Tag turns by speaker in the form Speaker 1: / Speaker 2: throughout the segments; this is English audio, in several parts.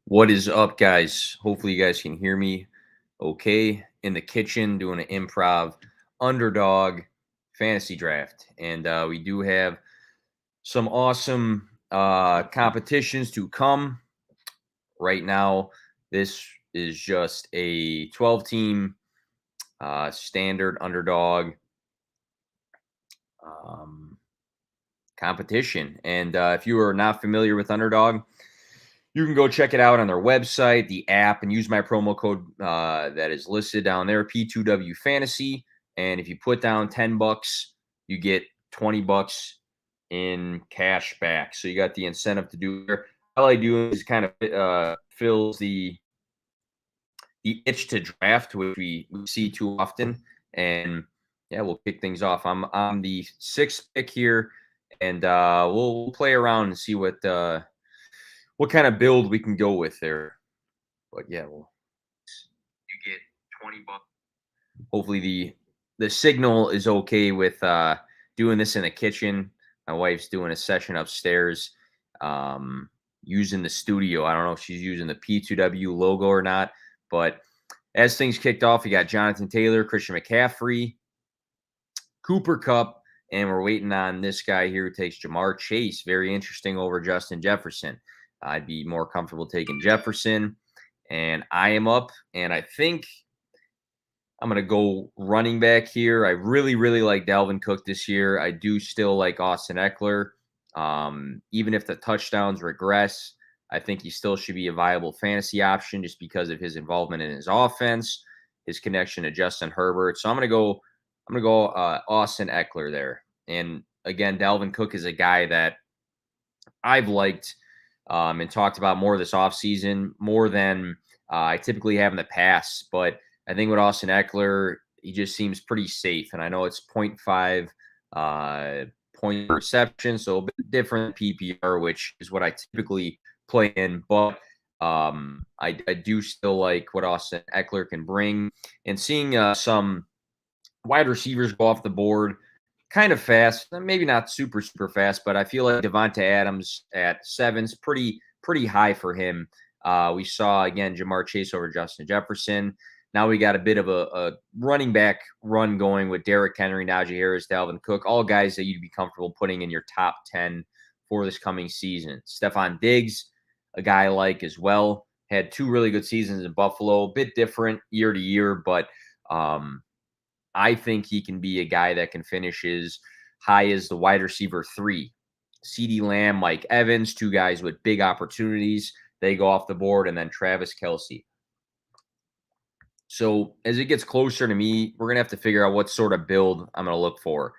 Speaker 1: What is up, guys? Hopefully, you guys can hear me okay. In the kitchen, doing an improv underdog fantasy draft. And we do have some awesome competitions to come. Right now, this is just a 12-team standard underdog um, competition. And if you are not familiar with Underdog, you can go check it out on their website, the app, and use my promo code that is listed down there, P2W Fantasy. And if you put down $10, you get $20 in cash back. So you got the incentive to do it. All I do is kind of fills the itch to draft, which we see too often. And yeah, we'll kick things off. I'm on the sixth pick here, and we'll play around and see what kind of build we can go with there. But yeah, well, you get $20. Hopefully the signal is okay with doing this in the kitchen. My wife's doing a session upstairs, using the studio. I don't know if she's using the P2W logo or not, but as things kicked off, we got Jonathan Taylor, Christian McCaffrey, Cooper Kupp, and we're waiting on this guy here who takes Jamar Chase. Very interesting over Justin Jefferson. I'd be more comfortable taking Jefferson, and I am up, and I think I'm going to go running back here. I really, really like Dalvin Cook this year. I do still like Austin Eckler. Even if the touchdowns regress, I think he still should be a viable fantasy option just because of his involvement in his offense, his connection to Justin Herbert. So I'm going to go Austin Eckler there. And again, Dalvin Cook is a guy that I've liked and talked about more this offseason, more than I typically have in the past. But I think with Austin Eckler, he just seems pretty safe. And I know it's 0.5 point reception, so a bit different PPR, which is what I typically play in. But I do still like what Austin Eckler can bring. And seeing some wide receivers go off the board kind of fast, maybe not super, super fast, but I feel like Devonta Adams at 7's pretty high for him. We saw, again, Jamar Chase over Justin Jefferson. Now we got a bit of a running back run going with Derrick Henry, Najee Harris, Dalvin Cook, all guys that you'd be comfortable putting in your top 10 for this coming season. Stephon Diggs, a guy I like as well, had 2 really good seasons in Buffalo, a bit different year to year, but I think he can be a guy that can finish as high as the wide receiver 3. CeeDee Lamb, Mike Evans, 2 guys with big opportunities. They go off the board, and then Travis Kelce. So as it gets closer to me, we're going to have to figure out what sort of build I'm going to look for.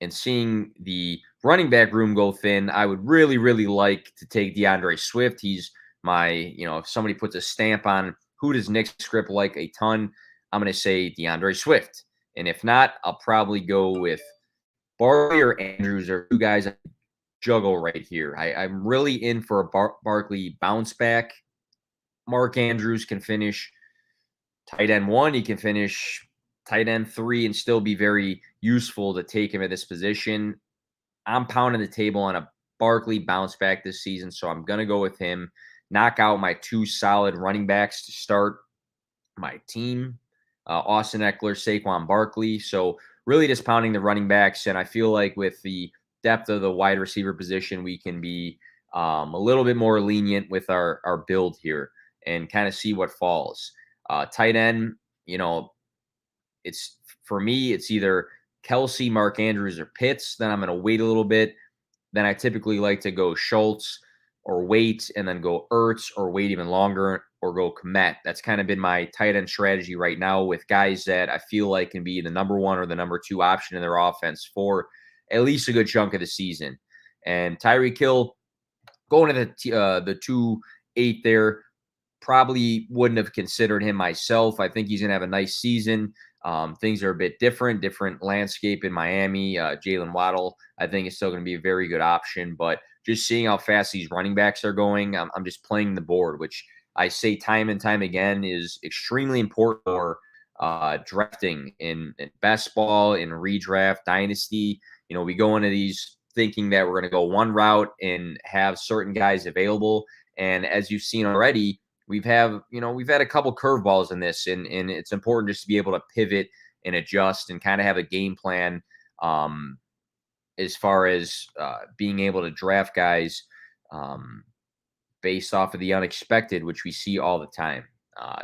Speaker 1: And seeing the running back room go thin, I would really, really like to take DeAndre Swift. He's my, if somebody puts a stamp on who does Nick Script like a ton, I'm going to say DeAndre Swift. And if not, I'll probably go with Barkley or Andrews, or 2 guys I juggle right here. I'm really in for a Barkley bounce back. Mark Andrews can finish tight end 1. He can finish tight end 3 and still be very useful to take him at this position. I'm pounding the table on a Barkley bounce back this season, so I'm going to go with him. Knock out my 2 solid running backs to start my team. Austin Eckler, Saquon Barkley. So really just pounding the running backs. And I feel like with the depth of the wide receiver position, we can be a little bit more lenient with our build here and kind of see what falls. Tight end, it's for me, it's either Kelce, Mark Andrews, or Pitts. Then I'm going to wait a little bit. Then I typically like to go Schultz or wait, and then go Ertz or wait even longer, or go Kmet. That's kind of been my tight end strategy right now with guys that I feel like can be the number 1 or the number 2 option in their offense for at least a good chunk of the season. And Tyreek Hill going to the 2-8 there. Probably wouldn't have considered him myself. I think he's going to have a nice season. Things are a bit different landscape in Miami. Jalen Waddle, I think, is still going to be a very good option. But just seeing how fast these running backs are going, I'm just playing the board, which I say time and time again is extremely important for drafting in best ball, in redraft, dynasty. We go into these thinking that we're going to go one route and have certain guys available. And as you've seen already, we've had a couple curveballs in this, and it's important just to be able to pivot and adjust and kind of have a game plan, as far as being able to draft guys um, based off of the unexpected, which we see all the time.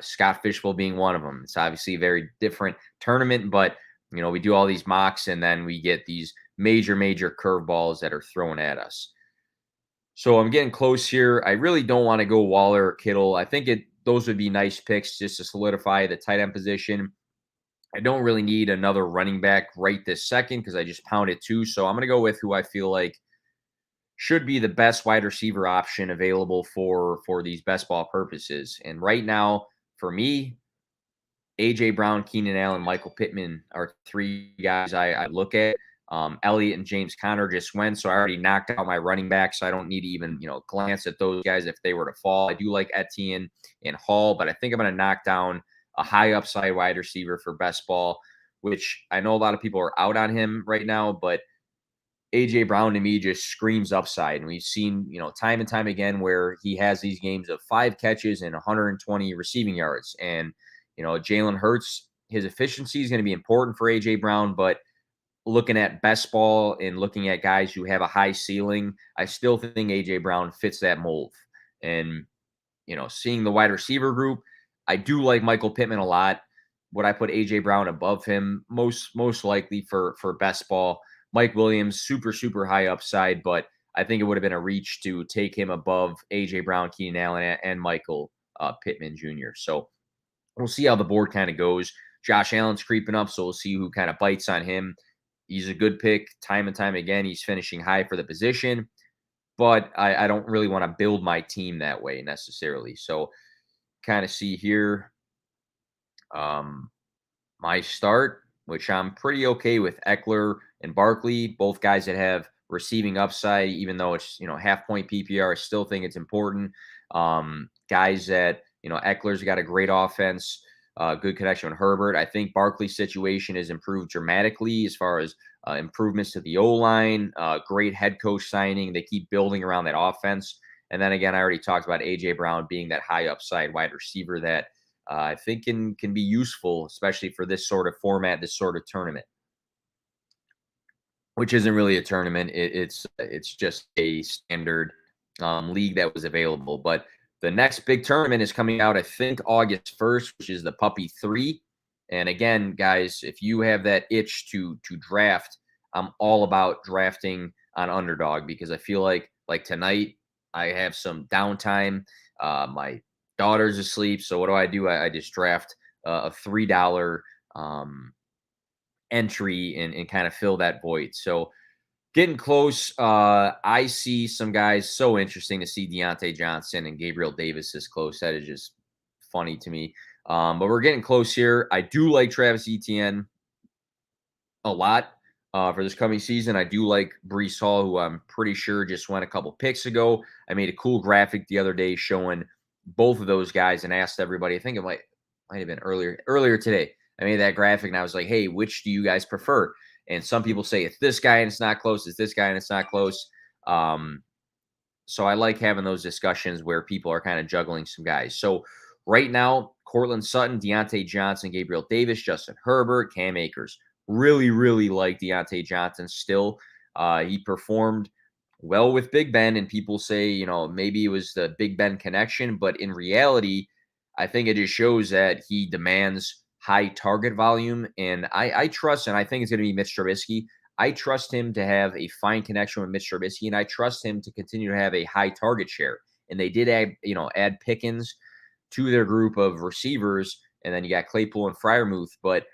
Speaker 1: Scott Fishbowl being one of them. It's obviously a very different tournament, but we do all these mocks and then we get these major curveballs that are thrown at us. So I'm getting close here. I really don't want to go Waller or Kittle. I think those would be nice picks just to solidify the tight end position. I don't really need another running back right this second because I just pounded two. So I'm going to go with who I feel like should be the best wide receiver option available for these best ball purposes. And right now, for me, AJ Brown, Keenan Allen, Michael Pittman are three guys I look at. Elliott and James Conner just went, so I already knocked out my running back, so I don't need to even glance at those guys if they were to fall. I do like Etienne and Hall, but I think I'm going to knock down a high upside wide receiver for best ball, which I know a lot of people are out on him right now, but AJ Brown to me just screams upside. And we've seen, time and time again where he has these games of 5 catches and 120 receiving yards. And, Jalen Hurts, his efficiency is going to be important for AJ Brown, but looking at best ball and looking at guys who have a high ceiling, I still think AJ Brown fits that mold. And, seeing the wide receiver group, I do like Michael Pittman a lot. Would I put AJ Brown above him? Most likely for best ball. Mike Williams, super high upside, but I think it would have been a reach to take him above AJ Brown, Keenan Allen, and Michael Pittman Jr. So we'll see how the board kind of goes. Josh Allen's creeping up, so we'll see who kind of bites on him. He's a good pick time and time again. He's finishing high for the position, but I don't really want to build my team that way necessarily. So kind of see here my start, which I'm pretty okay with Eckler and Barkley, both guys that have receiving upside, even though it's, half point PPR, I still think it's important. Guys that, Eckler's got a great offense, good connection with Herbert. I think Barkley's situation has improved dramatically as far as improvements to the O-line, great head coach signing. They keep building around that offense. And then again, I already talked about A.J. Brown being that high upside wide receiver that I think can be useful, especially for this sort of format, this sort of tournament, which isn't really a tournament. It's just a standard league that was available. But the next big tournament is coming out, I think, August 1st, which is the Puppy 3. And again, guys, if you have that itch to draft, I'm all about drafting on Underdog because I feel like tonight I have some downtime. My daughter's asleep, so what do? I just draft a $3 entry and kind of fill that void. So getting close. I see some guys so interesting to see Deontay Johnson and Gabriel Davis this close. That is just funny to me. But we're getting close here. I do like Travis Etienne a lot for this coming season. I do like Breece Hall, who I'm pretty sure just went a couple picks ago. I made a cool graphic the other day showing both of those guys and asked everybody. I think it might have been earlier today. I made that graphic and I was like, hey, which do you guys prefer? And some people say it's this guy and it's not close. It's this guy and it's not close. So I like having those discussions where people are kind of juggling some guys. So right now, Cortland Sutton, Deontay Johnson, Gabriel Davis, Justin Herbert, Cam Akers. Really like Deontay Johnson still. He performed well with Big Ben, and people say, maybe it was the Big Ben connection, but in reality, I think it just shows that he demands high target volume, and I trust, and I think it's going to be Mitch Trubisky. I trust him to have a fine connection with Mitch Trubisky, and I trust him to continue to have a high target share. And they did add Pickens to their group of receivers, and then you got Claypool and Freiermuth, but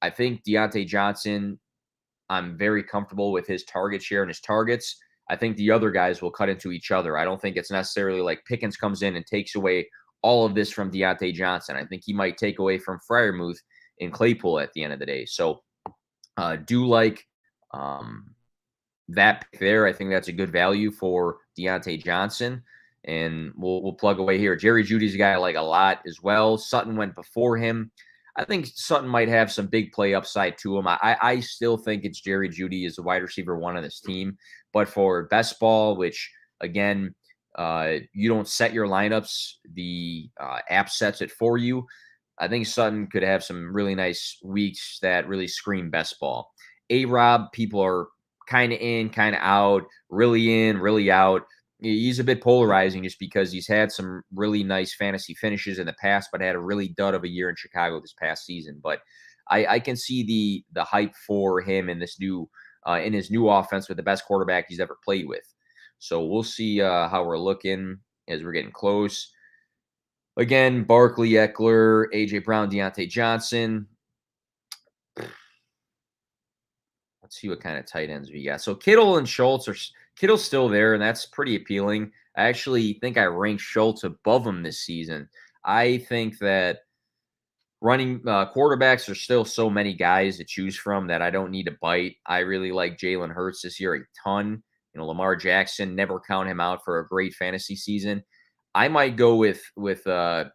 Speaker 1: I think Deontay Johnson, I'm very comfortable with his target share and his targets. I think the other guys will cut into each other. I don't think it's necessarily like Pickens comes in and takes away all of this from Deontay Johnson. I think he might take away from Freiermuth and Claypool at the end of the day. So do like that pick there. I think that's a good value for Deontay Johnson. And we'll plug away here. Jerry Judy's a guy I like a lot as well. Sutton went before him. I think Sutton might have some big play upside to him. I still think it's Jerry Judy as the wide receiver one of this team. But for best ball, which, again, You don't set your lineups, the app sets it for you. I think Sutton could have some really nice weeks that really scream best ball. A-Rob, people are kind of in, kind of out, really in, really out. He's a bit polarizing just because he's had some really nice fantasy finishes in the past, but had a really dud of a year in Chicago this past season. But I can see the hype for him in this new in his new offense with the best quarterback he's ever played with. So we'll see how we're looking as we're getting close. Again, Barkley, Eckler, A.J. Brown, Deontay Johnson. Let's see what kind of tight ends we got. So Kittle and Schultz Kittle's still there, and that's pretty appealing. I actually think I ranked Schultz above him this season. I think that running quarterbacks are still so many guys to choose from that I don't need to bite. I really like Jalen Hurts this year a ton. Lamar Jackson, never count him out for a great fantasy season. I might go with a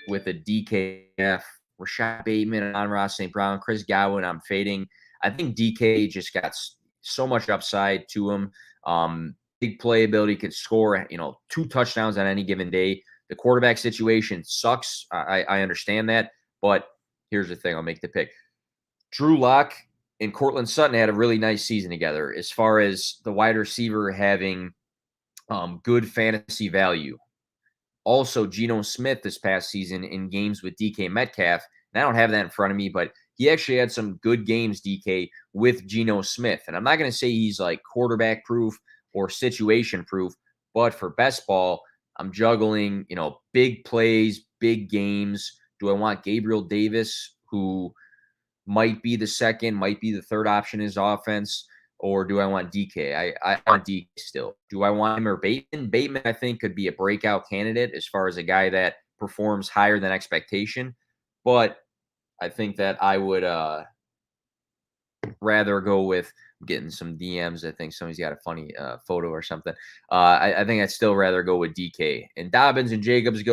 Speaker 1: DKF, Rashad Bateman, Amon-Ra St. Brown, Chris Godwin. I'm fading. I think DK just got so much upside to him. Big playability, could score, 2 touchdowns on any given day. The quarterback situation sucks. I understand that. But here's the thing. I'll make the pick. Drew Lock and Cortland Sutton had a really nice season together as far as the wide receiver having good fantasy value. Also, Geno Smith this past season in games with DK Metcalf. And I don't have that in front of me, but he actually had some good games, DK, with Geno Smith. And I'm not going to say he's like quarterback proof or situation proof, but for best ball, I'm juggling, big plays, big games. Do I want Gabriel Davis, who might be the second, might be the third option in his offense, or do I want DK? I want DK still. Do I want him or Bateman? Bateman, I think, could be a breakout candidate as far as a guy that performs higher than expectation. But I think that I would rather go with getting some DMs. I think somebody's got a funny photo or something. I think I'd still rather go with DK. And Dobbins and Jacobs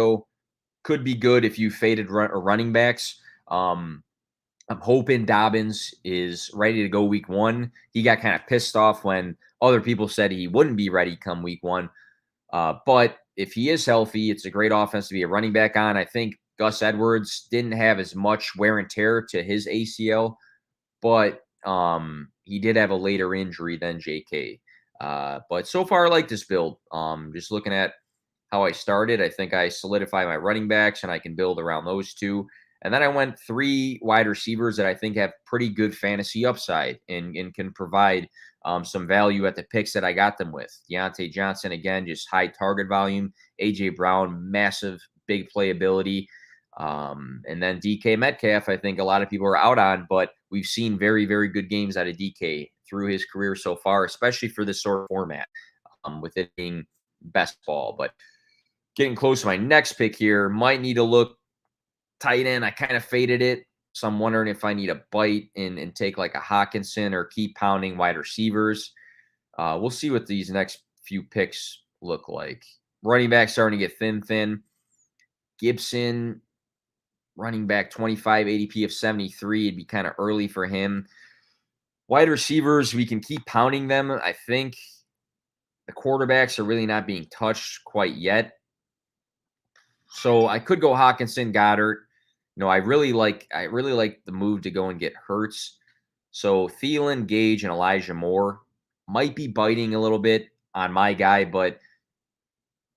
Speaker 1: could be good if you faded running backs. I'm hoping Dobbins is ready to go week 1. He got kind of pissed off when other people said he wouldn't be ready come week 1. But if he is healthy, it's a great offense to be a running back on. I think Gus Edwards didn't have as much wear and tear to his ACL, but he did have a later injury than JK. But so far, I like this build. Just looking at how I started, I think I solidify my running backs, and I can build around those 2. And then I went 3 wide receivers that I think have pretty good fantasy upside and can provide some value at the picks that I got them with. Deontay Johnson, again, just high target volume. A.J. Brown, massive, big playability. And then DK Metcalf, I think a lot of people are out on, but we've seen very, very good games out of DK through his career so far, especially for this sort of format, with it being best ball. But getting close to my next pick here, might need to look tight end. I kind of faded it. So I'm wondering if I need a bite and take like a Hawkinson or keep pounding wide receivers. We'll see what these next few picks look like. Running back starting to get thin. Gibson, running back 25, ADP of 73. It'd be kind of early for him. Wide receivers, we can keep pounding them. I think the quarterbacks are really not being touched quite yet. So I could go Hawkinson, Goddard. I really like the move to go and get Hurts. So Thielen, Gage, and Elijah Moore might be biting a little bit on my guy, but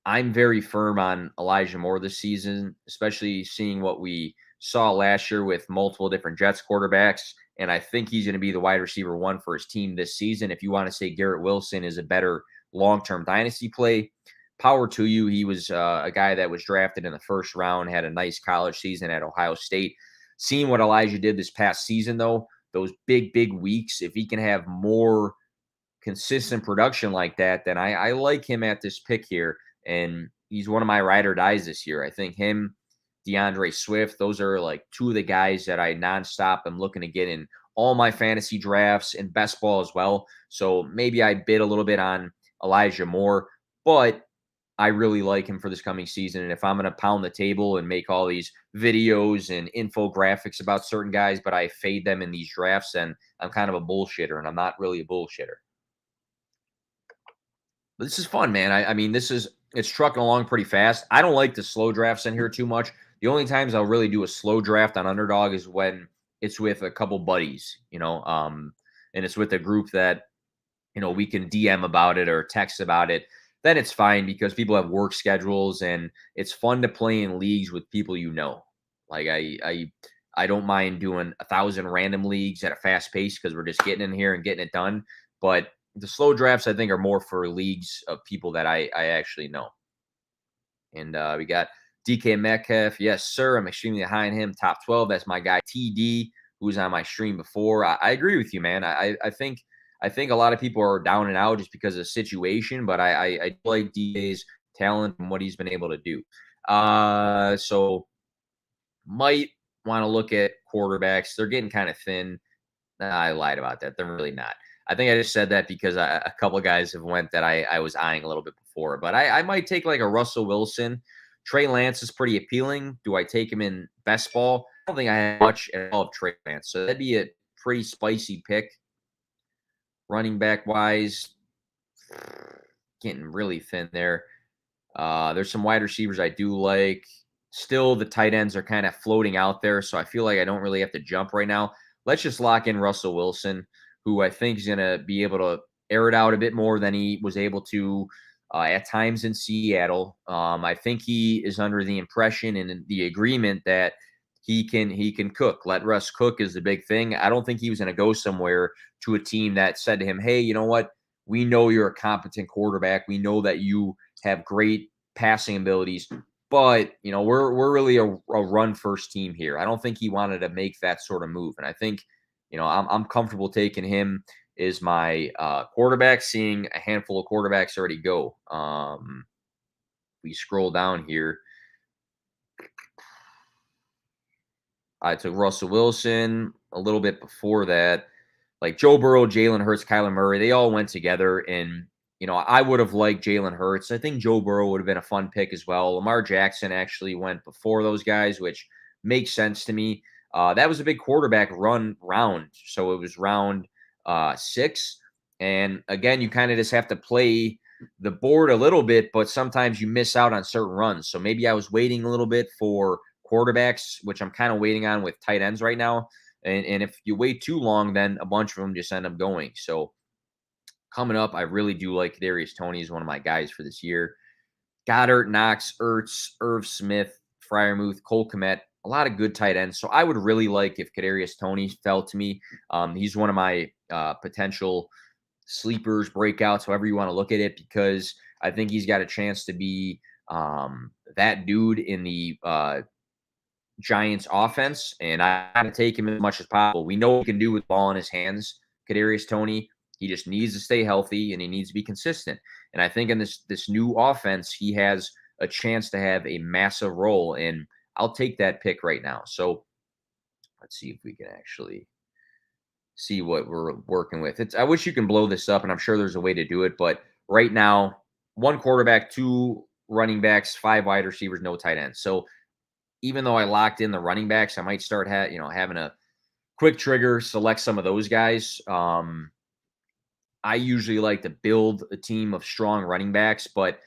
Speaker 1: I'm very firm on Elijah Moore this season, especially seeing what we saw last year with multiple different Jets quarterbacks. And I think he's going to be the wide receiver 1 for his team this season. If you want to say Garrett Wilson is a better long-term dynasty play, power to you. He was a guy that was drafted in the first round, had a nice college season at Ohio State. Seeing what Elijah did this past season, though, those big weeks, if he can have more consistent production like that, then I like him at this pick here. And he's one of my ride or dies this year. I think him, DeAndre Swift, those are like 2 of the guys that I nonstop am looking to get in all my fantasy drafts and best ball as well. So maybe I bid a little bit on Elijah Moore, but I really like him for this coming season. And if I'm going to pound the table and make all these videos and infographics about certain guys, but I fade them in these drafts, then I'm kind of a bullshitter, and I'm not really a bullshitter. But this is fun, man. I mean, this is it's trucking along pretty fast. I don't like the slow drafts in here too much. The only times I'll really do a slow draft on Underdog is when it's with a couple buddies, and it's with a group that, we can DM about it or text about it. Then it's fine because people have work schedules and it's fun to play in leagues with people you know. Like I don't mind doing 1,000 random leagues at a fast pace because we're just getting in here and getting it done. But the slow drafts I think are more for leagues of people that I actually know. And we got DK Metcalf. Yes, sir. I'm extremely high on him. Top 12. That's my guy TD, who was on my stream before. I agree with you, man. I think a lot of people are down and out just because of the situation, but I like DK's talent and what he's been able to do. So might want to look at quarterbacks. They're getting kind of thin. I lied about that. They're really not. I think I just said that because a couple of guys have went that I was eyeing a little bit before. But I might take like a Russell Wilson. Trey Lance is pretty appealing. Do I take him in best ball? I don't think I have much at all of Trey Lance. So that'd be a pretty spicy pick. Running back wise, getting really thin there. There's some wide receivers I do like. Still, the tight ends are kind of floating out there. So I feel like I don't really have to jump right now. Let's just lock in Russell Wilson, who I think is going to be able to air it out a bit more than he was able to at times in Seattle. I think he is under the impression and the agreement that he can cook. Let Russ cook is the big thing. I don't think he was going to go somewhere to a team that said to him, hey, you know what? We know you're a competent quarterback. We know that you have great passing abilities, but we're really a run first team here. I don't think he wanted to make that sort of move, and I think I'm comfortable taking him as my quarterback. Seeing a handful of quarterbacks already go. We scroll down here. I took Russell Wilson a little bit before that. Like Joe Burrow, Jalen Hurts, Kyler Murray, they all went together. And, I would have liked Jalen Hurts. I think Joe Burrow would have been a fun pick as well. Lamar Jackson actually went before those guys, which makes sense to me. That was a big quarterback run round. So it was round 6. And again, you kind of just have to play the board a little bit, but sometimes you miss out on certain runs. So maybe I was waiting a little bit for quarterbacks, which I'm kind of waiting on with tight ends right now. And if you wait too long, then a bunch of them just end up going. So coming up, I really do like Kadarius Toney is one of my guys for this year. Goddard, Knox, Ertz, Irv Smith, Freiermuth, Cole Kmet, a lot of good tight ends. So I would really like if Kadarius Toney fell to me. He's one of my potential sleepers, breakouts, however you want to look at it, because I think he's got a chance to be that dude in the Giants offense, and I got to take him as much as possible. We know what he can do with ball in his hands, Kadarius Toney. He just needs to stay healthy and he needs to be consistent. And I think in this new offense, he has a chance to have a massive role. And I'll take that pick right now. So let's see if we can actually see what we're working with. I wish you can blow this up, and I'm sure there's a way to do it. But right now, 1 quarterback, 2 running backs, 5 wide receivers, no tight ends. So even though I locked in the running backs, I might start having a quick trigger, select some of those guys. I usually like to build a team of strong running backs, but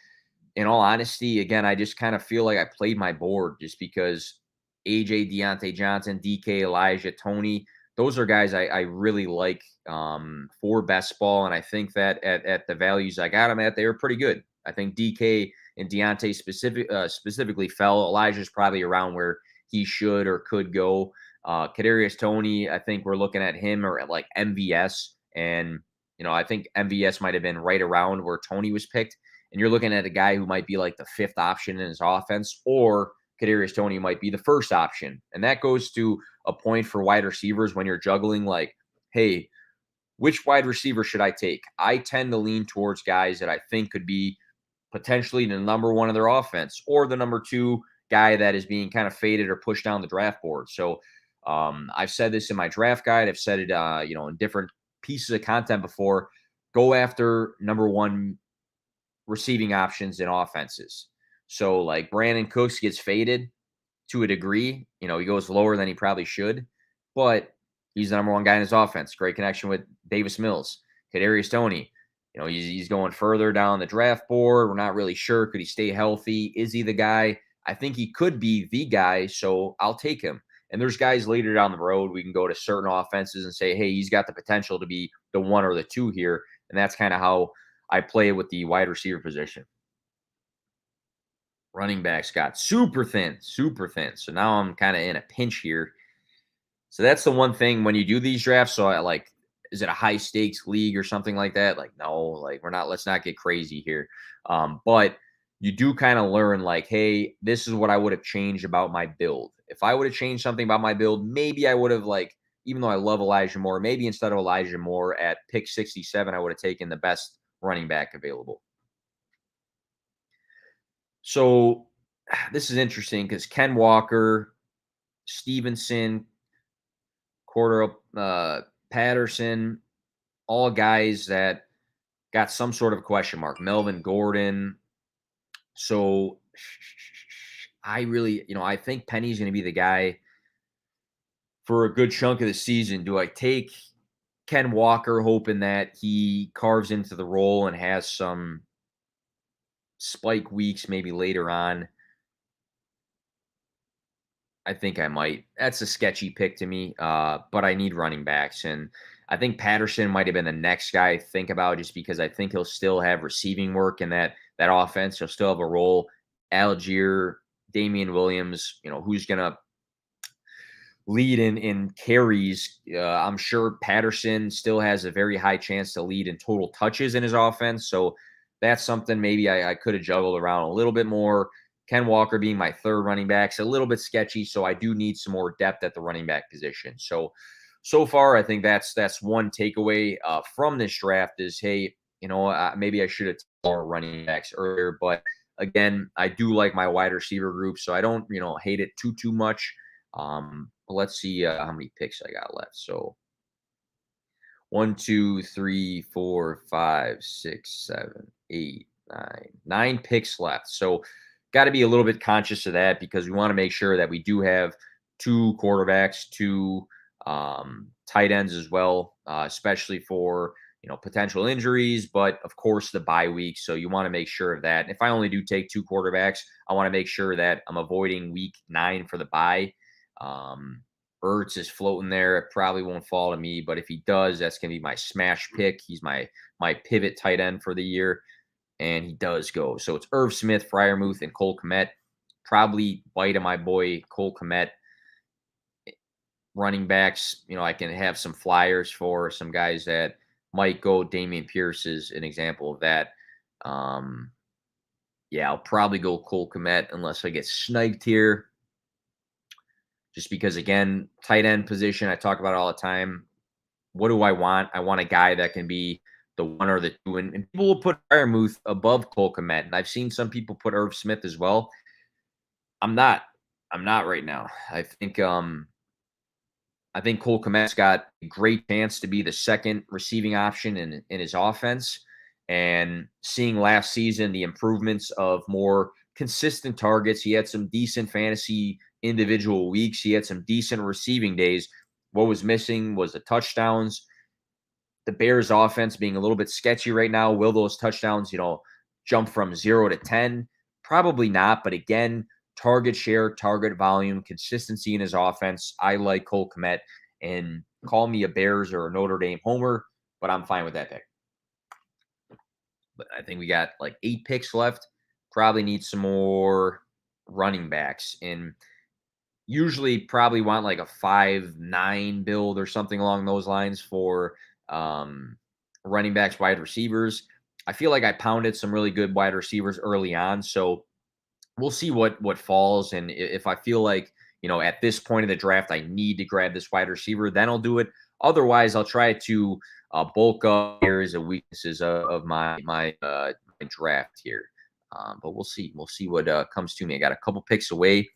Speaker 1: in all honesty, again, I just kind of feel like I played my board just because AJ, Deontay Johnson, DK, Elijah, Tony, those are guys I really like for best ball. And I think that at the values I got them at, they were pretty good. I think DK and Deontay specifically fell. Elijah's probably around where he should or could go. Kadarius Toney, I think we're looking at him or at like MVS. And, I think MVS might have been right around where Toney was picked. And you're looking at a guy who might be like the 5th option in his offense, or Kadarius Toney might be the first option. And that goes to a point for wide receivers when you're juggling like, hey, which wide receiver should I take? I tend to lean towards guys that I think could be potentially the number 1 of their offense or the number 2 guy that is being kind of faded or pushed down the draft board. So I've said this in my draft guide. I've said it, in different pieces of content before. Go after number 1 receiving options in offenses. So like Brandon Cooks gets faded to a degree. He goes lower than he probably should, but he's the number 1 guy in his offense. Great connection with Davis Mills. Kadarius Toney, He's going further down the draft board. We're not really sure. Could he stay healthy? Is he the guy? I think he could be the guy, so I'll take him. And there's guys later down the road we can go to certain offenses and say, hey, he's got the potential to be the one or the two here. And that's kind of how I play with the wide receiver position. Running backs got super thin, super thin. So now I'm kind of in a pinch here. So that's the one thing when you do these drafts. So I like, is it a high stakes league or something like that? Like, no, like let's not get crazy here. But you do kind of learn like, hey, this is what I would have changed about my build. If I would have changed something about my build, maybe I would have even though I love Elijah Moore, maybe instead of Elijah Moore at pick 67, I would have taken the best running back available. So this is interesting because Ken Walker, Stevenson, Patterson, all guys that got some sort of question mark. Melvin Gordon. So I really, I think Penny's going to be the guy for a good chunk of the season. Do I take Ken Walker hoping that he carves into the role and has some spike weeks maybe later on? I think I might. That's a sketchy pick to me, but I need running backs. And I think Patterson might have been the next guy I think about just because I think he'll still have receiving work in that offense. He'll still have a role. Algier, Damian Williams, who's going to lead in carries. I'm sure Patterson still has a very high chance to lead in total touches in his offense. So that's something maybe I could have juggled around a little bit more. Ken Walker being my third running back is a little bit sketchy, so I do need some more depth at the running back position. So far, I think that's one takeaway from this draft is, hey, maybe I should have taken more running backs earlier. But again, I do like my wide receiver group, so I don't, hate it too much. Let's see how many picks I got left. So 1, 2, 3, 4, 5, 6, 7, 8, 9 picks left. So got to be a little bit conscious of that because we want to make sure that we do have 2 quarterbacks, 2 tight ends as well, especially for potential injuries, but of course the bye week. So you want to make sure of that. If I only do take 2 quarterbacks, I want to make sure that I'm avoiding week 9 for the bye. Ertz is floating there. It probably won't fall to me, but if he does, that's going to be my smash pick. He's my pivot tight end for the year. And he does go. So it's Irv Smith, Freiermuth, and Cole Kmet. Probably bite of my boy Cole Kmet. Running backs, I can have some flyers for some guys that might go. Damian Pierce is an example of that. Yeah, I'll probably go Cole Kmet unless I get sniped here. Just because, again, tight end position, I talk about it all the time. What do I want? I want a guy that can be the 1 or the 2. And people will put Freiermuth above Cole Kmet. And I've seen some people put Irv Smith as well. I'm not right now. I think Cole Kmet's got a great chance to be the second receiving option in his offense. And seeing last season the improvements of more consistent targets, he had some decent fantasy individual weeks. He had some decent receiving days. What was missing was the touchdowns. The Bears offense being a little bit sketchy right now. Will those touchdowns, jump from 0 to 10? Probably not. But again, target share, target volume, consistency in his offense. I like Cole Kmet, and call me a Bears or a Notre Dame homer, but I'm fine with that pick. But I think we got like 8 picks left. Probably need some more running backs. And usually probably want like a 5-9 build or something along those lines for running backs, wide receivers. I feel like I pounded some really good wide receivers early on. So we'll see what falls. And if I feel like, at this point of the draft, I need to grab this wide receiver, then I'll do it. Otherwise, I'll try to bulk up areas of weaknesses of my draft here. But we'll see. We'll see what comes to me. I got a couple picks away.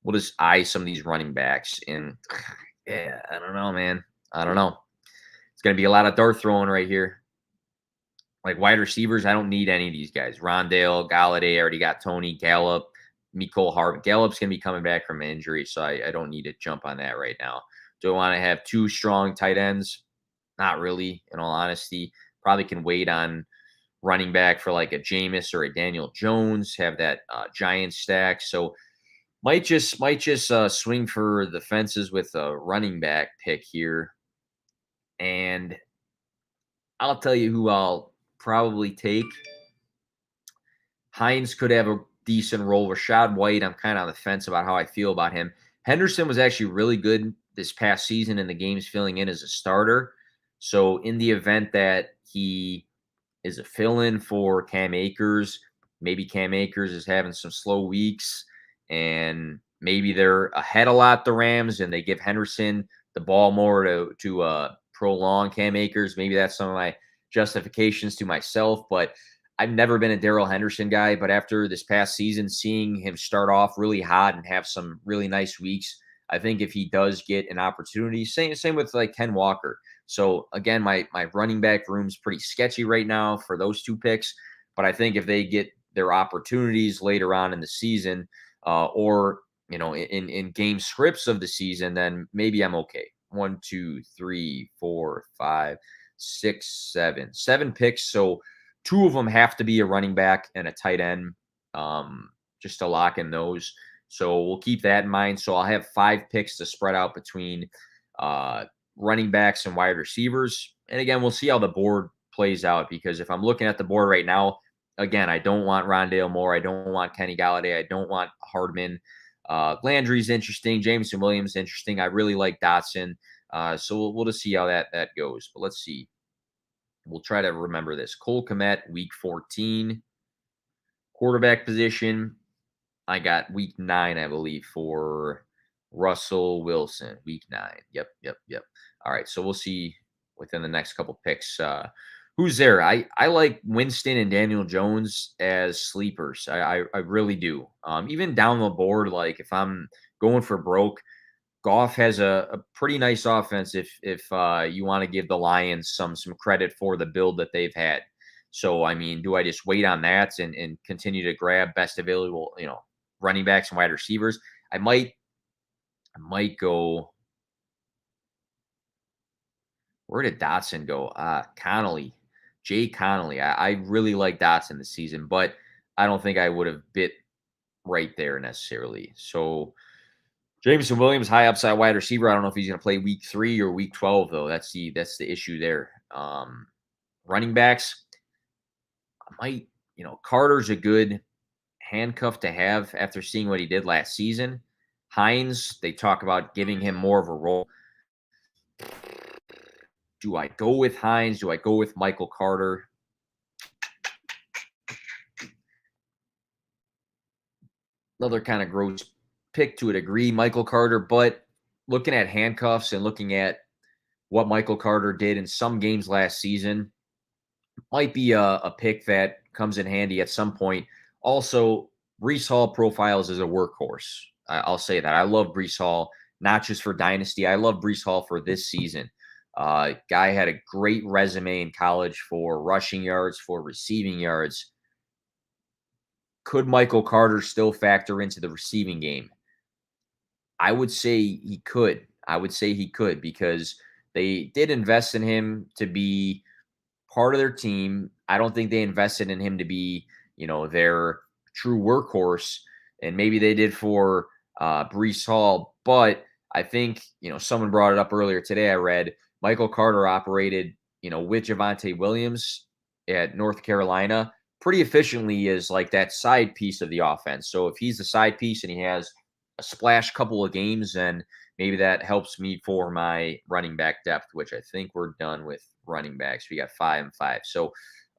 Speaker 1: We'll just eye some of these running backs. And yeah, I don't know, man. I don't know. It's going to be a lot of dart throwing right here. Like wide receivers, I don't need any of these guys. Rondale, Galladay, I already got Tony, Gallup, Mecole Hardman. Gallup's going to be coming back from an injury, so I don't need to jump on that right now. Do I want to have 2 strong tight ends? Not really, in all honesty. probably can wait on running back for like a Jameis or a Daniel Jones, have that giant stack. So might just swing for the fences with a running back pick here. And I'll tell you who I'll probably take. Hines could have a decent role. Rashad White, I'm kind of on the fence about how I feel about him. Henderson was actually really good this past season in the games filling in as a starter. So in the event that he is a fill-in for Cam Akers, maybe Cam Akers is having some slow weeks, and maybe they're ahead a lot, the Rams, and they give Henderson the ball more to prolong Cam Akers. Maybe that's some of my justifications to myself, but I've never been a Darrell Henderson guy, but after this past season, seeing him start off really hot and have some really nice weeks, I think if he does get an opportunity, same with like Ken Walker. So again, my running back room's pretty sketchy right now for those two picks, but I think if they get their opportunities later on in the season, or in game scripts of the season, then maybe I'm okay. 1, 2, 3, 4, 5, 6, 7 picks. So two of them have to be a running back and a tight end, just to lock in those. So we'll keep that in mind. So I'll have 5 picks to spread out between running backs and wide receivers. And again, we'll see how the board plays out, because if I'm looking at the board right now, again, I don't want Rondale Moore. I don't want Kenny Galladay. I don't want Hardman. Landry's interesting. Jameson Williams interesting. I really like Dotson. So we'll just see how that goes. But let's see. We'll try to remember this. Cole Kmet, week 14. Quarterback position, I got week 9, I believe, for Russell Wilson. Week 9. Yep. All right, so we'll see within the next couple picks who's there. I like Winston and Daniel Jones as sleepers. I really do. Even down the board, like if I'm going for broke, Goff has a pretty nice offense if you want to give the Lions some credit for the build that they've had. So, I mean, do I just wait on that and continue to grab best available, running backs and wide receivers? I might go. Where did Dotson go? Connolly. Jay Connolly. I really like Dotson this season, but I don't think I would have bit right there necessarily. So Jameson Williams, high upside wide receiver. I don't know if he's going to play week 3 or week 12, though. That's the issue there. Running backs, Carter's a good handcuff to have after seeing what he did last season. Hines, they talk about giving him more of a role. Do I go with Hines? Do I go with Michael Carter? Another kind of gross pick to a degree, Michael Carter, but looking at handcuffs and looking at what Michael Carter did in some games last season, might be a pick that comes in handy at some point. Also, Breece Hall profiles as a workhorse. I'll say that. I love Breece Hall, not just for Dynasty. I love Breece Hall for this season. Guy had a great resume in college for rushing yards, for receiving yards. Could Michael Carter still factor into the receiving game? I would say he could. Because they did invest in him to be part of their team. I don't think they invested in him to be, their true workhorse. And maybe they did for Breece Hall. But I think, someone brought it up earlier today. I read Michael Carter operated, with Javonte Williams at North Carolina pretty efficiently as like that side piece of the offense. So if he's the side piece and he has a splash couple of games, then maybe that helps me for my running back depth, which I think we're done with running backs. We got 5 and 5. So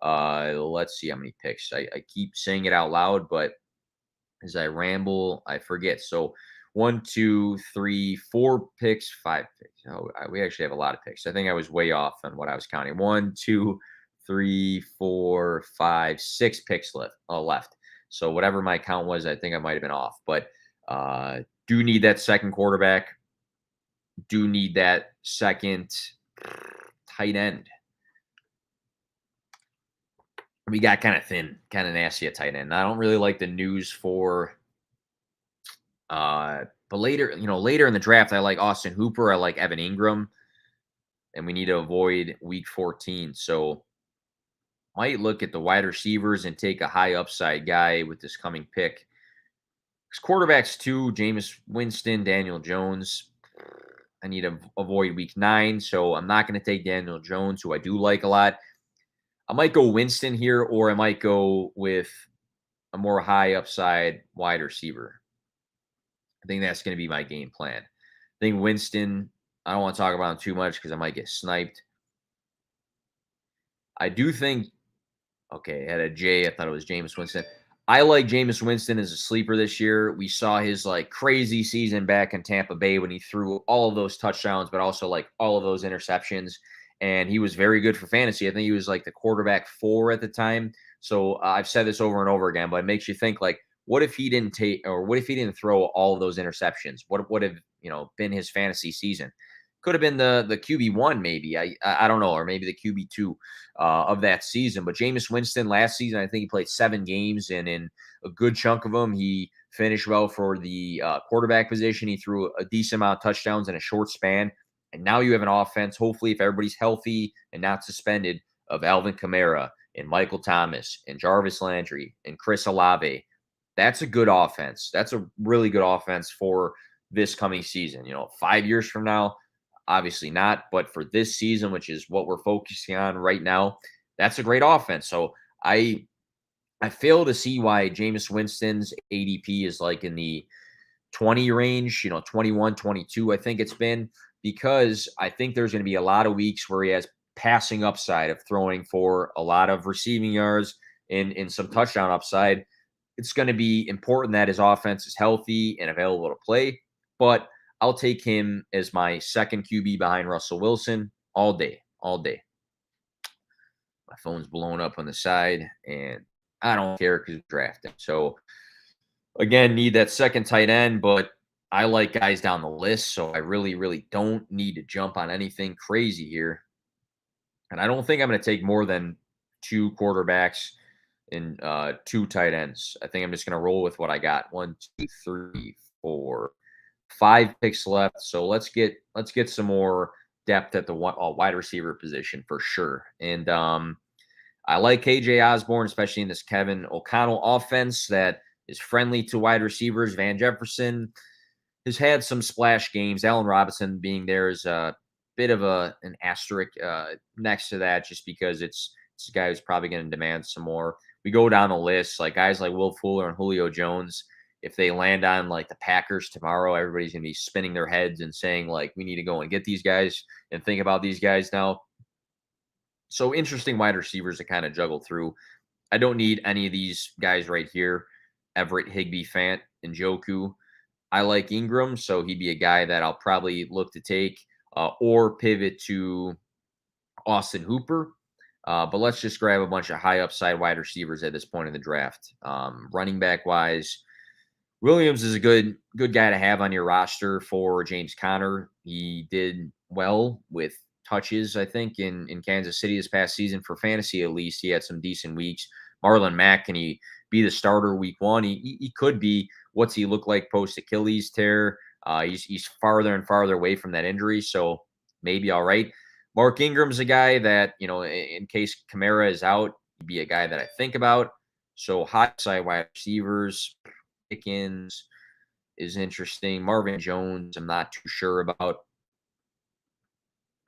Speaker 1: let's see how many picks. I keep saying it out loud, but as I ramble, I forget. So 1, 2, 3, 4 picks, 5 picks. Oh, we actually have a lot of picks. I think I was way off on what I was counting. 1, 2, 3, 4, 5, 6 picks left. So whatever my count was, I think I might have been off. But do need that second quarterback. Do need that second tight end. We got kind of thin, kind of nasty at tight end. I don't really like the news for but later in the draft, I like Austin Hooper. I like Evan Ingram. And we need to avoid week 14. So might look at the wide receivers and take a high upside guy with this coming pick. Quarterbacks too, Jameis Winston, Daniel Jones. I need to avoid week 9, so I'm not going to take Daniel Jones, who I do like a lot. I might go Winston here, or I might go with a more high upside wide receiver. I think that's going to be my game plan. I think Winston, I don't want to talk about him too much because I might get sniped. I do think, okay, I had a J. I thought it was Jameis Winston. I like Jameis Winston as a sleeper this year. We saw his like crazy season back in Tampa Bay when he threw all of those touchdowns, but also like all of those interceptions. And he was very good for fantasy. I think he was like the quarterback 4 at the time. So I've said this over and over again, but it makes you think like, what if he didn't take, or what if he didn't throw all of those interceptions? What would have been his fantasy season? Could have been the QB1 maybe. I don't know, or maybe the QB2 of that season. But Jameis Winston last season, I think he played 7 games, and in a good chunk of them, he finished well for the quarterback position. He threw a decent amount of touchdowns in a short span. And now you have an offense, hopefully, if everybody's healthy and not suspended, of Alvin Kamara and Michael Thomas and Jarvis Landry and Chris Olave. That's a good offense. That's a really good offense for this coming season. 5 years from now, obviously not, but for this season, which is what we're focusing on right now, that's a great offense. So I fail to see why Jameis Winston's ADP is like in the 20 range, 21, 22, I think it's been, because I think there's going to be a lot of weeks where he has passing upside of throwing for a lot of receiving yards and some touchdown upside. It's going to be important that his offense is healthy and available to play, but I'll take him as my second QB behind Russell Wilson all day, all day. My phone's blown up on the side, and I don't care because drafting. So, again, need that second tight end, but I like guys down the list, so I really, really don't need to jump on anything crazy here. And I don't think I'm going to take more than 2 quarterbacks and 2 tight ends. I think I'm just going to roll with what I got. 1, 2, 3, 4, 5 picks left. So let's get some more depth at the wide receiver position for sure. And I like KJ Osborne, especially in this Kevin O'Connell offense that is friendly to wide receivers. Van Jefferson has had some splash games. Allen Robinson being there is a bit of an asterisk next to that, just because it's a guy who's probably going to demand some more. We go down the list, like guys like Will Fuller and Julio Jones. If they land on like the Packers tomorrow, everybody's going to be spinning their heads and saying like, we need to go and get these guys and think about these guys now. So interesting wide receivers to kind of juggle through. I don't need any of these guys right here. Everett, Higbee, Fant, and Njoku. I like Ingram, so he'd be a guy that I'll probably look to take or pivot to Austin Hooper. But let's just grab a bunch of high upside wide receivers at this point in the draft. Running back wise, Williams is a good guy to have on your roster for James Conner. He did well with touches, I think, in Kansas City this past season for fantasy. At least he had some decent weeks. Marlon Mack, can he be the starter week 1? He could be. What's he look like post Achilles tear? He's farther and farther away from that injury, so maybe all right. Mark Ingram's a guy that, in case Kamara is out, he'd be a guy that I think about. So high side wide receivers, Pickens is interesting. Marvin Jones, I'm not too sure about.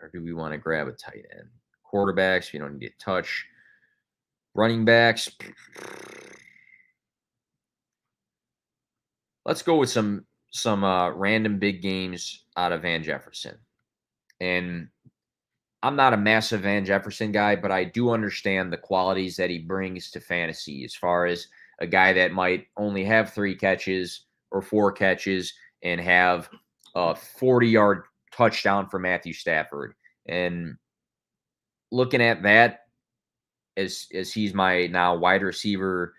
Speaker 1: Or do we want to grab a tight end? Quarterbacks, we don't need to touch. Running backs. Let's go with some random big games out of Van Jefferson. And I'm not a massive Van Jefferson guy, but I do understand the qualities that he brings to fantasy as far as a guy that might only have 3 catches or 4 catches and have a 40-yard touchdown for Matthew Stafford. And looking at that as he's my now wide receiver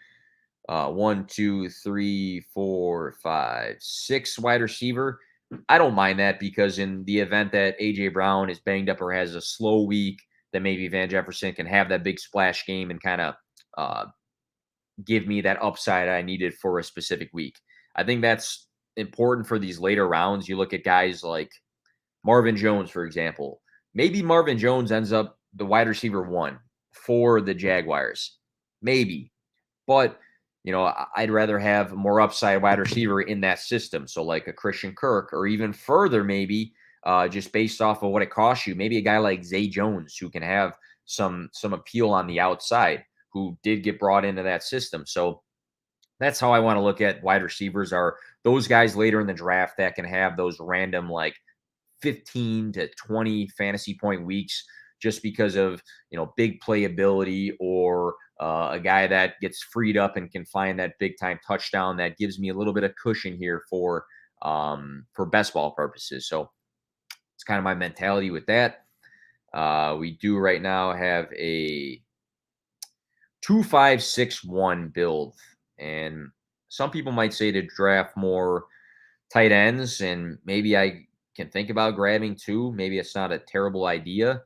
Speaker 1: 1, 2, 3, 4, 5, 6 wide receiver, I don't mind that, because in the event that A.J. Brown is banged up or has a slow week, then maybe Van Jefferson can have that big splash game and kind of give me that upside I needed for a specific week. I think that's important for these later rounds. You look at guys like Marvin Jones, for example. Maybe Marvin Jones ends up the wide receiver 1 for the Jaguars. Maybe. But, I'd rather have a more upside wide receiver in that system. So like a Christian Kirk, or even further, maybe just based off of what it costs you, maybe a guy like Zay Jones who can have some appeal on the outside, who did get brought into that system. So that's how I want to look at wide receivers, are those guys later in the draft that can have those random like 15 to 20 fantasy point weeks, just because of, big playability, or a guy that gets freed up and can find that big time touchdown that gives me a little bit of cushion here for best ball purposes. So it's kind of my mentality with that. We do right now have a 2-5-6-1 build, and some people might say to draft more tight ends, and maybe I can think about grabbing two. Maybe it's not a terrible idea.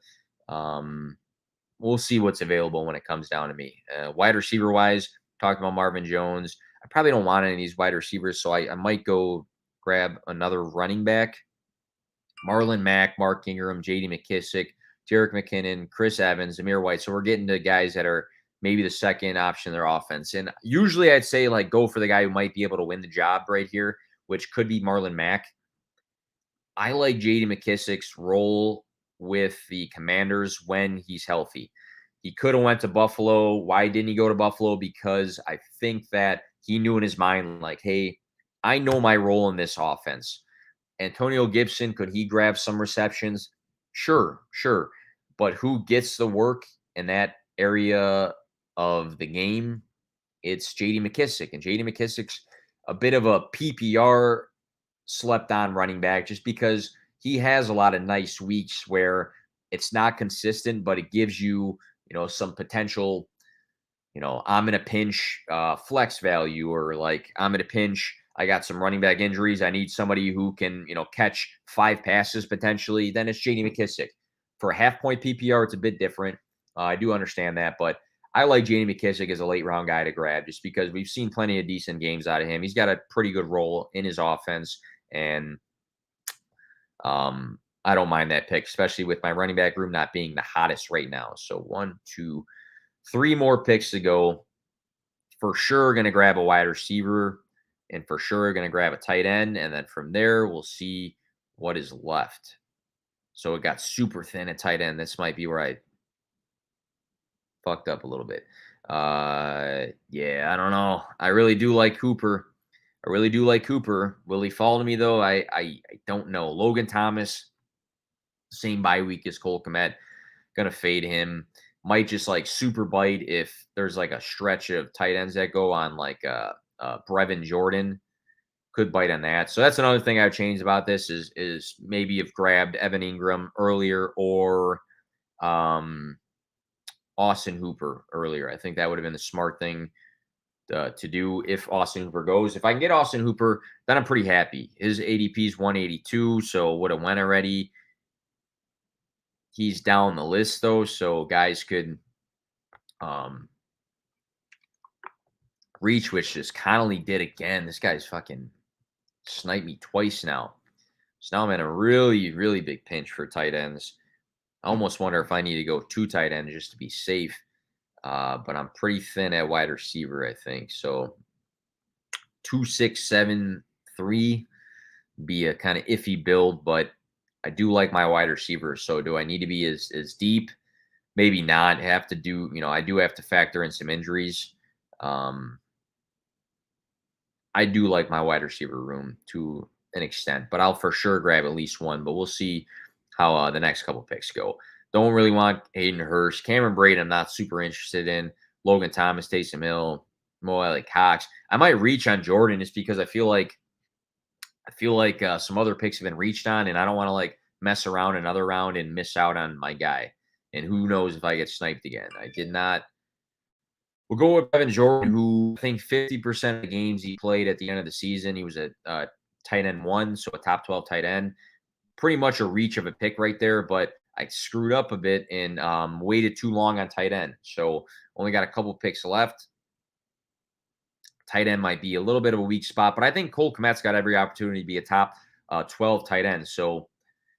Speaker 1: We'll see what's available when it comes down to me. Wide receiver wise, talked about Marvin Jones. I probably don't want any of these wide receivers, so I might go grab another running back. Marlon Mack, Mark Ingram, J.D. McKissick, Jerick McKinnon, Chris Evans, Amir White. So we're getting to guys that are maybe the second option in their offense. And usually I'd say like go for the guy who might be able to win the job right here, which could be Marlon Mack. I like J.D. McKissick's role with the Commanders when he's healthy. He could have went to Buffalo. Why didn't he go to Buffalo? Because I think that he knew in his mind, like, hey, I know my role in this offense. Antonio Gibson, could he grab some receptions? Sure. But who gets the work in that area of the game? It's J.D. McKissick. And J.D. McKissick's a bit of a PPR slept on running back, just because he has a lot of nice weeks where it's not consistent, but it gives you, some potential, I'm in a pinch flex value, or like I'm in a pinch, I got some running back injuries, I need somebody who can, catch 5 passes potentially. Then it's J.D. McKissick. For a half point PPR, it's a bit different. I do understand that, but I like J.D. McKissick as a late round guy to grab, just because we've seen plenty of decent games out of him. He's got a pretty good role in his offense, and I don't mind that pick, especially with my running back room not being the hottest right now. So 1, 2, 3 more picks to go. For sure going to grab a wide receiver, and for sure going to grab a tight end. And then from there, we'll see what is left. So it got super thin at tight end. This might be where I fucked up a little bit. Yeah, I don't know. I really do like Cooper. Will he fall to me though? I don't know. Logan Thomas, same bye week as Cole Kmet. Gonna fade him. Might just like super bite if there's like a stretch of tight ends that go on, like Brevin Jordan. Could bite on that. So that's another thing I've changed about this is maybe have grabbed Evan Ingram earlier, or Austin Hooper earlier. I think that would have been the smart thing to do if Austin Hooper goes. If I can get Austin Hooper, then I'm pretty happy. His ADP is 182, so would have went already. He's down the list though, so guys could reach, which just Connolly did again. This guy's fucking sniped me twice now. So now I'm in a really, really big pinch for tight ends. I almost wonder if I need to go 2 tight ends just to be safe. But I'm pretty thin at wide receiver, I think. So 2, 6, 7, 3 be a kind of iffy build, but I do like my wide receivers. So do I need to be as deep? Maybe not. Have to do, I do have to factor in some injuries. I do like my wide receiver room to an extent, but I'll for sure grab at least one. But we'll see how the next couple picks go. Don't really want Hayden Hurst. Cameron Brate, I'm not super interested in. Logan Thomas, Taysom Hill, Mo Alley Cox. I might reach on Jordan just because I feel like some other picks have been reached on, and I don't want to like mess around another round and miss out on my guy. And who knows if I get sniped again. I did not. We'll go with Evan Jordan, who I think 50% of the games he played at the end of the season, he was a tight end 1, so a top 12 tight end. Pretty much a reach of a pick right there, but I screwed up a bit and waited too long on tight end. So only got a couple picks left. Tight end might be a little bit of a weak spot, but I think Cole Kmet's got every opportunity to be a top 12 tight end. So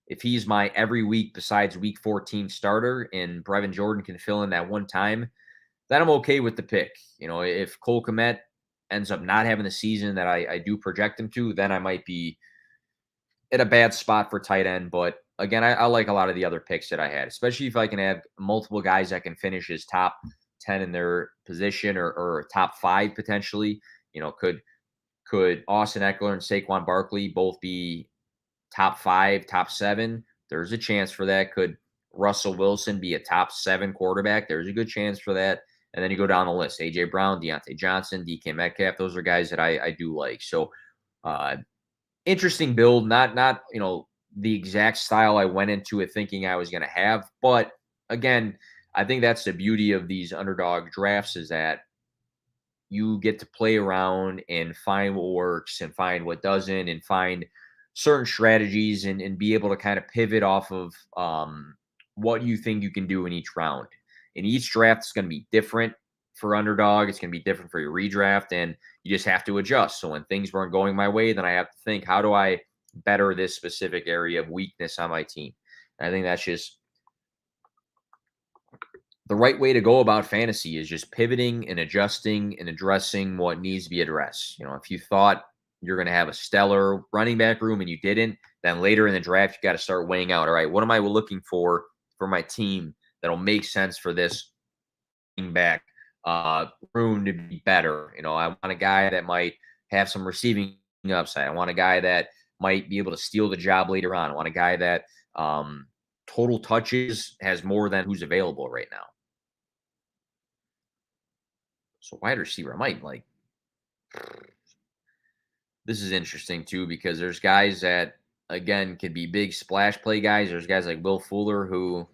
Speaker 1: if he's my every week besides week 14 starter and Brevin Jordan can fill in that one time, then I'm okay with the pick. If Cole Kmet ends up not having the season that I do project him to, then I might be at a bad spot for tight end. But again, I like a lot of the other picks that I had, especially if I can have multiple guys that can finish as top 10 in their position or top 5 potentially. Could Austin Eckler and Saquon Barkley both be top 5, top 7? There's a chance for that. Could Russell Wilson be a top 7 quarterback? There's a good chance for that. And then you go down the list: AJ Brown, Deontay Johnson, DK Metcalf. Those are guys that I do like. So interesting build. Not the exact style I went into it thinking I was going to have, but again, I think that's the beauty of these underdog drafts, is that you get to play around and find what works and find what doesn't, and find certain strategies and be able to kind of pivot off of what you think you can do in each round. And each draft is going to be different for underdog. It's going to be different for your redraft, and you just have to adjust. So when things weren't going my way, then I have to think, how do I better this specific area of weakness on my team? And I think that's just the right way to go about fantasy, is just pivoting and adjusting and addressing what needs to be addressed. If you thought you're going to have a stellar running back room and you didn't, then later in the draft, you got to start weighing out, all right, what am I looking for my team that'll make sense for this running back room to be better? I want a guy that might have some receiving upside. I want a guy that might be able to steal the job later on. I want a guy that total touches has more than who's available right now. So wide receiver, I might like. This is interesting too, because there's guys that, again, could be big splash play guys. There's guys like Will Fuller who,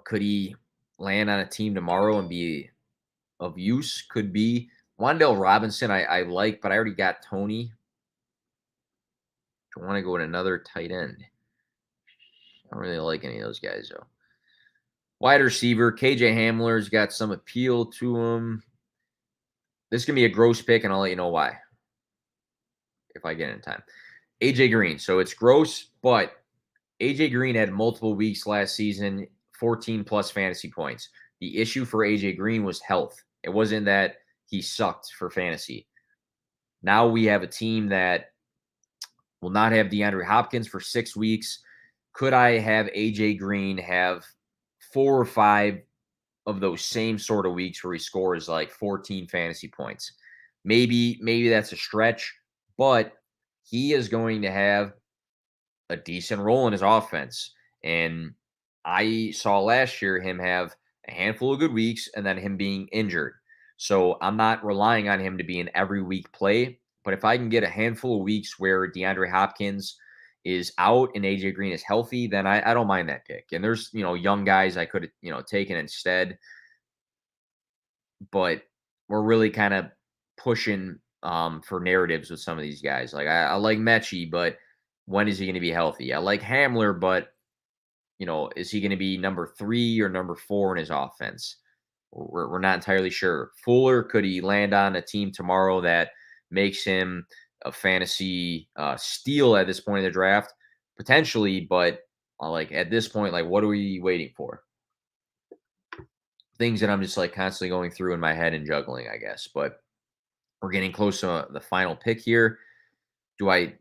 Speaker 1: could he land on a team tomorrow and be of use? Could be. Wan'Dale Robinson, I like, but I already got Tony. I want to go with another tight end. I don't really like any of those guys though. Wide receiver, KJ Hamler's got some appeal to him. This is going to be a gross pick, and I'll let you know why if I get it in time. AJ Green. So it's gross, but AJ Green had multiple weeks last season, 14 plus fantasy points. The issue for AJ Green was health. It wasn't that he sucked for fantasy. Now we have a team that will not have DeAndre Hopkins for 6 weeks. Could I have AJ Green have 4 or 5 of those same sort of weeks where he scores like 14 fantasy points? Maybe that's a stretch, but he is going to have a decent role in his offense. And I saw last year him have a handful of good weeks and then him being injured. So I'm not relying on him to be an every week play. But if I can get a handful of weeks where DeAndre Hopkins is out and AJ Green is healthy, then I don't mind that pick. And there's, young guys I could have, taken instead. But we're really kind of pushing for narratives with some of these guys. Like I like Mechie, but when is he going to be healthy? I like Hamler, but is he going to be number 3 or number 4 in his offense? We're not entirely sure. Fuller, could he land on a team tomorrow that makes him a fantasy steal at this point in the draft? Potentially, but like at this point, like what are we waiting for? Things that I'm just like constantly going through in my head and juggling, I guess. But we're getting close to the final pick here. Do I,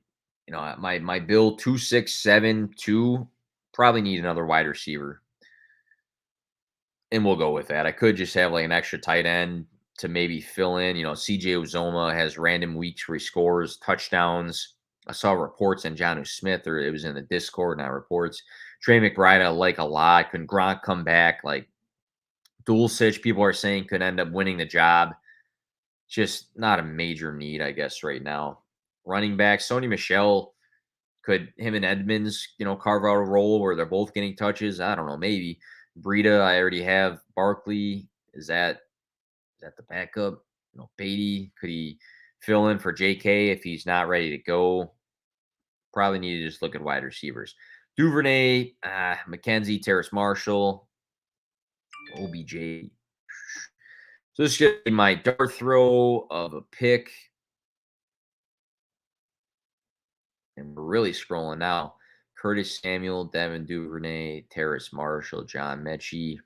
Speaker 1: my build 2-6-7-2, probably need another wide receiver. And we'll go with that. I could just have like an extra tight end to maybe fill in. CJ Uzoma has random weeks where he scores touchdowns. I saw reports on Geno Smith, or it was in the Discord, not reports. Trey McBride, I like a lot. Can Gronk come back? Like Dulcich, people are saying could end up winning the job. Just not a major need, I guess, right now. Running back, Sony Michel, could him and Edmonds, carve out a role where they're both getting touches? I don't know, maybe. Breida, I already have. Barkley, is that the backup? Beatty, could he fill in for JK if he's not ready to go? Probably need to just look at wide receivers. Duvernay, McKenzie, Terrace Marshall, OBJ. So this is going to be my dart throw of a pick. And we're really scrolling now. Curtis Samuel, Devin Duvernay, Terrace Marshall, John Mechie.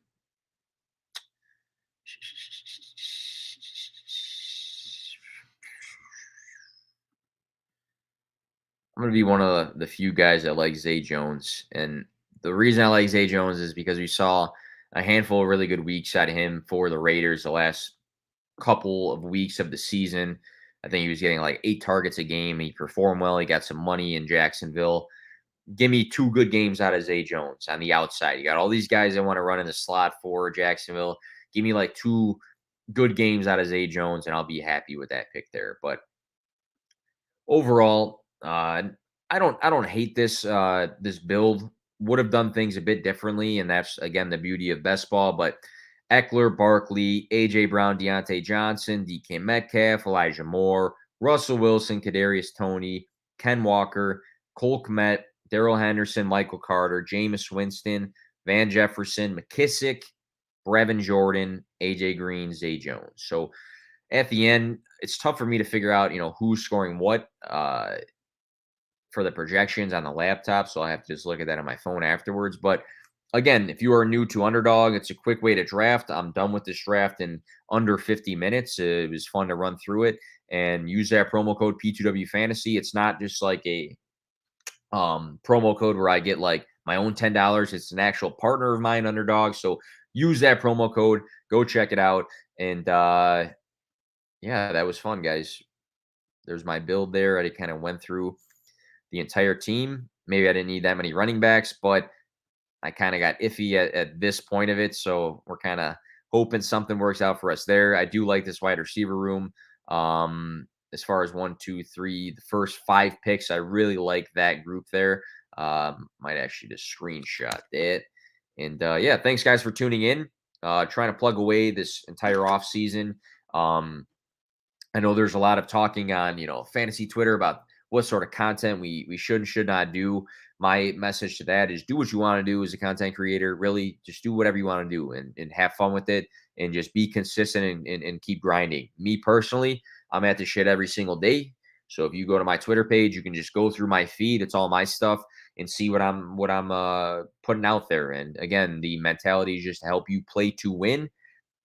Speaker 1: I'm gonna be one of the few guys that like Zay Jones, and the reason I like Zay Jones is because we saw a handful of really good weeks out of him for the Raiders the last couple of weeks of the season. I think he was getting like 8 targets a game. He performed well. He got some money in Jacksonville. Give me 2 good games out of Zay Jones on the outside. You got all these guys that want to run in the slot for Jacksonville. Give me like 2 good games out of Zay Jones, and I'll be happy with that pick there. But overall, I don't hate this build. Would have done things a bit differently, and that's again the beauty of best ball. But Eckler, Barkley, AJ Brown, Deontay Johnson, DK Metcalf, Elijah Moore, Russell Wilson, Kadarius Toney, Ken Walker, Cole Kmet, Daryl Henderson, Michael Carter, Jameis Winston, Van Jefferson, McKissick, Brevin Jordan, AJ Green, Zay Jones. So at the end, it's tough for me to figure out, who's scoring what for the projections on the laptop. So I have to just look at that on my phone afterwards. But again, if you are new to Underdog, it's a quick way to draft. I'm done with this draft in under 50 minutes. It was fun to run through it and use that promo code P2W Fantasy. It's not just like a promo code where I get like my own $10. It's an actual partner of mine, Underdog. So use that promo code. Go check it out. And yeah, that was fun, guys. There's my build there. I kind of went through the entire team. Maybe I didn't need that many running backs, but I kind of got iffy at this point of it. So we're kind of hoping something works out for us there. I do like this wide receiver room. As far as 1, 2, 3, the first 5 picks, I really like that group there. Might actually just screenshot that. And yeah, thanks guys for tuning in. Trying to plug away this entire off season. I know there's a lot of talking on, fantasy Twitter about what sort of content we should and should not do. My message to that is do what you want to do as a content creator. Really just do whatever you want to do and have fun with it and just be consistent and keep grinding. Me personally, I'm at this shit every single day. So if you go to my Twitter page, you can just go through my feed. It's all my stuff and see what I'm putting out there. And again, the mentality is just to help you play to win.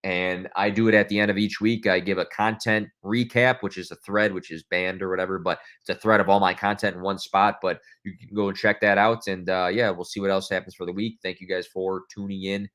Speaker 1: And I do it at the end of each week. I give a content recap, which is a thread, which is banned or whatever, but it's a thread of all my content in one spot. But you can go and check that out. And yeah, we'll see what else happens for the week. Thank you guys for tuning in.